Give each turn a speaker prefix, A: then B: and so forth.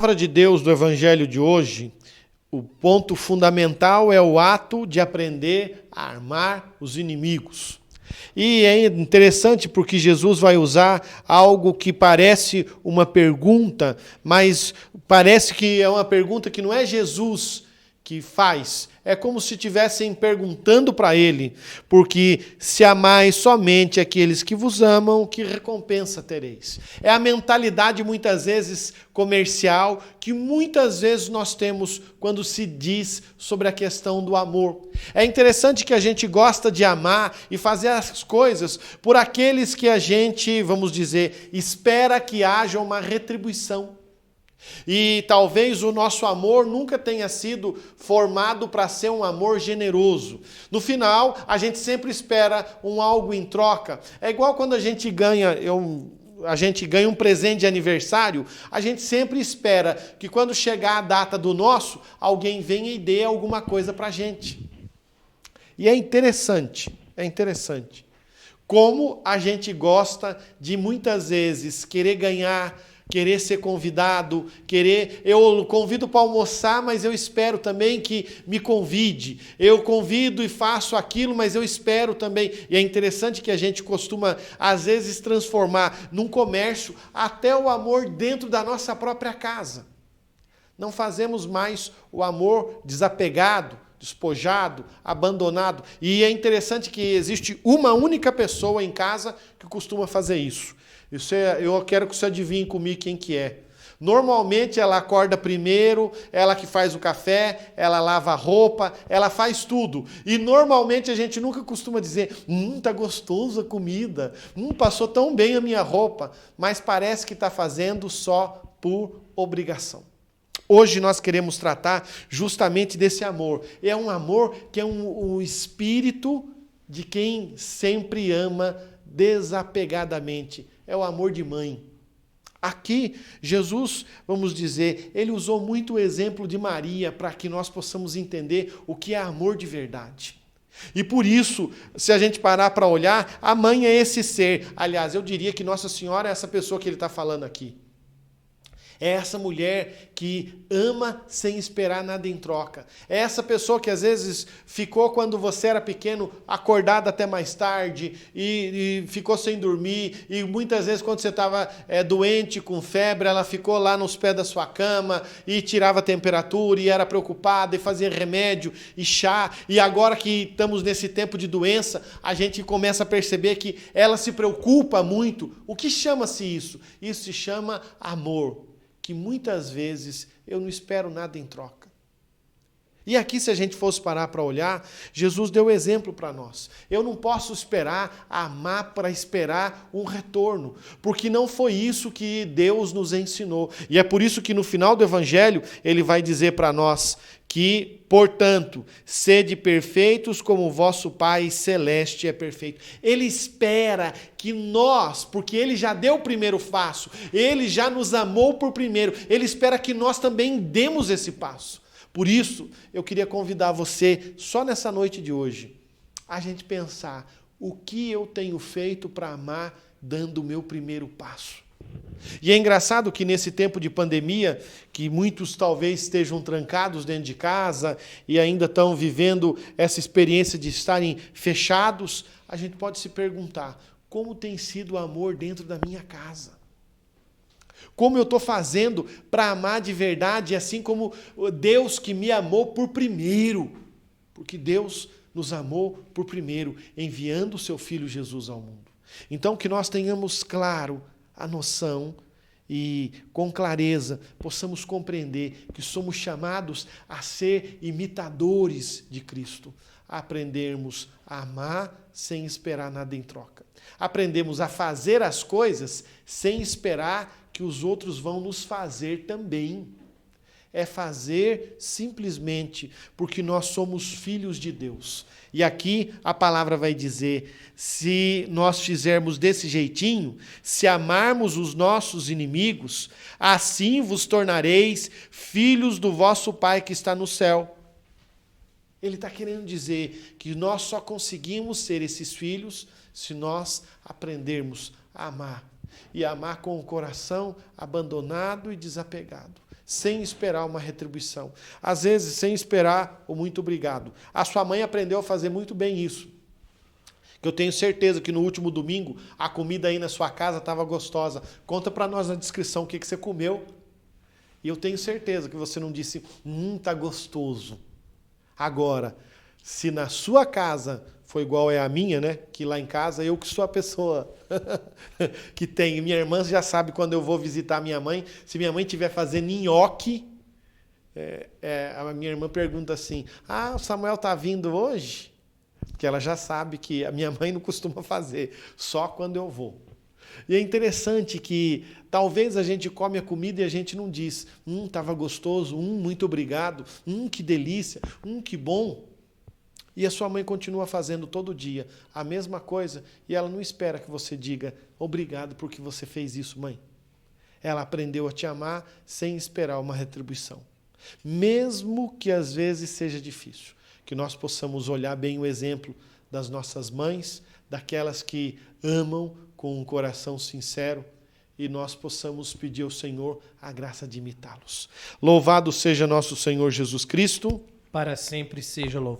A: Palavra de Deus do Evangelho de hoje, o ponto fundamental é o ato de aprender a amar os inimigos. E é interessante porque Jesus vai usar algo que parece uma pergunta, mas parece que é uma pergunta que não é Jesus que faz. É como se estivessem perguntando para ele, porque se amais somente aqueles que vos amam, que recompensa tereis? É a mentalidade muitas vezes comercial que muitas vezes nós temos quando se diz sobre a questão do amor. É interessante que a gente gosta de amar e fazer as coisas por aqueles que a gente, vamos dizer, espera que haja uma retribuição. E talvez o nosso amor nunca tenha sido formado para ser um amor generoso. No final, a gente sempre espera um algo em troca. É igual quando a gente ganha um presente de aniversário, a gente sempre espera que quando chegar a data do nosso, alguém venha e dê alguma coisa para a gente. E é interessante como a gente gosta de muitas vezes querer ganhar, querer ser convidado, eu convido para almoçar, mas eu espero também que me convide. Eu convido e faço aquilo, mas eu espero também. E é interessante que a gente costuma, às vezes, transformar num comércio até o amor dentro da nossa própria casa. Não fazemos mais o amor desapegado, despojado, abandonado. E é interessante que existe uma única pessoa em casa que costuma fazer isso. Eu quero que você adivinhe comigo quem que é. Normalmente ela acorda primeiro, ela que faz o café, ela lava a roupa, ela faz tudo. E normalmente a gente nunca costuma dizer, tá gostosa a comida, passou tão bem a minha roupa, mas parece que está fazendo só por obrigação. Hoje nós queremos tratar justamente desse amor. É um amor que é um espírito de quem sempre ama desapegadamente. É o amor de mãe. Aqui, Jesus, vamos dizer, ele usou muito o exemplo de Maria para que nós possamos entender o que é amor de verdade. E por isso, se a gente parar para olhar, a mãe é esse ser. Aliás, eu diria que Nossa Senhora é essa pessoa que ele está falando aqui. É essa mulher que ama sem esperar nada em troca. É essa pessoa que às vezes ficou, quando você era pequeno, acordada até mais tarde e ficou sem dormir. E muitas vezes quando você estava doente, com febre, ela ficou lá nos pés da sua cama e tirava a temperatura e era preocupada e fazia remédio e chá. E agora que estamos nesse tempo de doença, a gente começa a perceber que ela se preocupa muito. O que chama-se isso? Isso se chama amor. Que muitas vezes eu não espero nada em troca. E aqui, se a gente fosse parar para olhar, Jesus deu exemplo para nós. Eu não posso esperar amar para esperar um retorno, porque não foi isso que Deus nos ensinou. E é por isso que no final do Evangelho, ele vai dizer para nós que, portanto, sede perfeitos como o vosso Pai Celeste é perfeito. Ele espera que nós, porque ele já deu o primeiro passo, ele já nos amou por primeiro, ele espera que nós também demos esse passo. Por isso, eu queria convidar você, só nessa noite de hoje, a gente pensar o que eu tenho feito para amar dando o meu primeiro passo. E é engraçado que nesse tempo de pandemia, que muitos talvez estejam trancados dentro de casa e ainda estão vivendo essa experiência de estarem fechados, a gente pode se perguntar, como tem sido o amor dentro da minha casa? Como eu estou fazendo para amar de verdade, assim como Deus que me amou por primeiro? Porque Deus nos amou por primeiro, enviando o seu Filho Jesus ao mundo. Então, que nós tenhamos claro a noção e, com clareza, possamos compreender que somos chamados a ser imitadores de Cristo, a aprendermos a amar sem esperar nada em troca. Aprendemos a fazer as coisas sem esperar que os outros vão nos fazer também. É fazer simplesmente porque nós somos filhos de Deus. E aqui a palavra vai dizer, se nós fizermos desse jeitinho, se amarmos os nossos inimigos, assim vos tornareis filhos do vosso Pai que está no céu. Ele está querendo dizer que nós só conseguimos ser esses filhos se nós aprendermos a amar. E amar com o coração abandonado e desapegado. sem esperar uma retribuição. Às vezes, sem esperar o muito obrigado. A sua mãe aprendeu a fazer muito bem isso. Que eu tenho certeza que no último domingo a comida aí na sua casa estava gostosa. Conta para nós na descrição o que você comeu. E eu tenho certeza que você não disse, tá gostoso. Agora, se na sua casa foi igual é a minha, né? Que lá em casa eu que sou a pessoa que tem. Minha irmã já sabe quando eu vou visitar minha mãe. Se minha mãe estiver fazendo nhoque, a minha irmã pergunta assim, o Samuel tá vindo hoje? Que ela já sabe que a minha mãe não costuma fazer, só quando eu vou. E é interessante que talvez a gente come a comida e a gente não diz, estava gostoso, muito obrigado, que delícia, que bom. E a sua mãe continua fazendo todo dia a mesma coisa e ela não espera que você diga obrigado porque você fez isso, mãe. Ela aprendeu a te amar sem esperar uma retribuição. Mesmo que às vezes seja difícil. Que nós possamos olhar bem o exemplo das nossas mães, daquelas que amam com um coração sincero, e nós possamos pedir ao Senhor a graça de imitá-los. Louvado seja nosso Senhor Jesus Cristo.
B: Para sempre seja louvado.